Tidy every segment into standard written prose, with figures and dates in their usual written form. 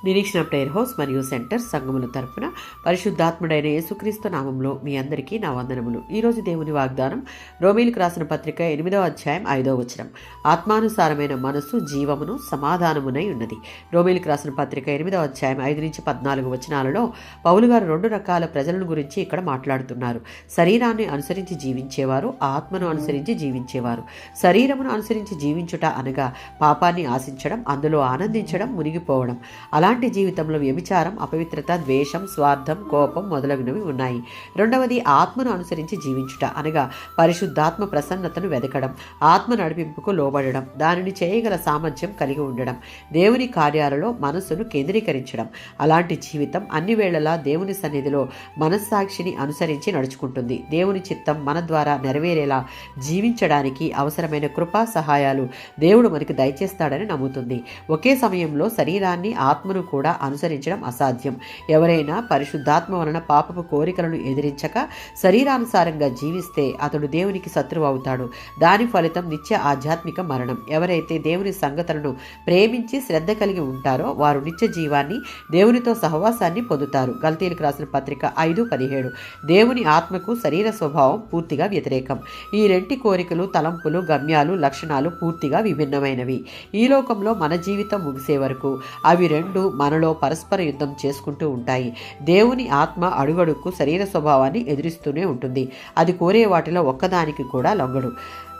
నిరీక్షణ prayer house మరియు centre సంఘముల తరపున పరిశుద్ధాత్ముడైన యేసుక్రీస్తు నామంలో మీ అందరికీ నా వందనములు. ఈరోజు దేవుని వాగ్దానం రోమీలకు రాసిన పత్రిక 8వ అధ్యాయం 5వ వచనం. ఆత్మానుసారమైన మనస్సు జీవమును సమాధానమునై ఉన్నది. రోమీలకు రాసిన పత్రిక 8వ అధ్యాయం 5 నుంచి 14 వచనాలలో పౌలు గారు 2 రకాల ప్రజలను గురించి ఇక్కడ మాట్లాడుతున్నారు. శరీరాన్ని అనుసరించి జీవించేవారు, ఆత్మను అనుసరించి జీవించేవారు. శరీరమును అనుసరించి జీవించుట అనగా పాపాన్ని ఆశించడం, అందులో ఆనందించడం, మునిగిపోవడం. అలాంటి జీవితంలో వ్యభిచారం, అపవిత్రత, ద్వేషం, స్వార్థం, కోపం మొదలగునవి ఉన్నాయి. రెండవది ఆత్మను అనుసరించి జీవించుట అనగా పరిశుద్ధాత్మ ప్రసన్నతను వెదకడం, ఆత్మ నడిపింపుకు లోబడడం, దానిని చేయగల సామర్థ్యం కలిగి ఉండడం, దేవుని కార్యాలలో మనస్సును కేంద్రీకరించడం. అలాంటి జీవితం అన్ని వేళలా దేవుని సన్నిధిలో మనస్సాక్షిని అనుసరించి నడుచుకుంటుంది. దేవుని చిత్తం మన ద్వారా నెరవేరేలా జీవించడానికి అవసరమైన కృపా సహాయాలు దేవుడు మనకి దయచేస్తాడని నమ్ముతుంది. ఒకే సమయంలో శరీరాన్ని, ఆత్మను కూడా అనుసరించడం అసాధ్యం. ఎవరైనా పరిశుద్ధాత్మ వలన పాపపు కోరికలను ఎదిరించక శరీరానుసారంగా జీవిస్తే అతడు దేవునికి శత్రువు అవుతాడు. దాని ఫలితం నిత్య ఆధ్యాత్మిక మరణం. ఎవరైతే దేవుని సంగతులను ప్రేమించి శ్రద్ధ కలిగి ఉంటారో వారు నిత్య జీవాన్ని, దేవునితో సహవాసాన్ని పొందుతారు. గలతీయులకు రాసిన పత్రిక 5:17. దేవుని ఆత్మకు శరీర స్వభావం పూర్తిగా వ్యతిరేకం. ఈ రెంటి కోరికలు, తలంపులు, గమ్యాలు, లక్షణాలు పూర్తిగా విభిన్నమైనవి. ఈ లోకంలో మన జీవితం ముగిసే వరకు అవి రెండు మనలో పరస్పర యుద్ధం చేసుకుంటూ ఉంటాయి. దేవుని ఆత్మ అడుగడుక్కు శరీర స్వభావాన్ని ఎదురిస్తూనే ఉంటుంది. అది కోరే వాటిలో ఒక్కదానికి కూడా లొంగడు.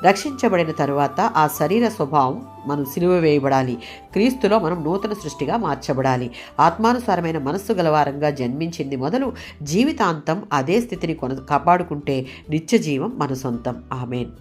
రక్షించబడిన తరువాత ఆ శరీర స్వభావం మనం సిలువ వేయబడాలి. క్రీస్తులో మనం నూతన సృష్టిగా మార్చబడాలి. ఆత్మానుసారమైన మనస్సు గలవారంగా జన్మించింది మొదలు జీవితాంతం అదే స్థితిని కాపాడుకుంటే నిత్య జీవం మన సొంతం. ఆమేన్.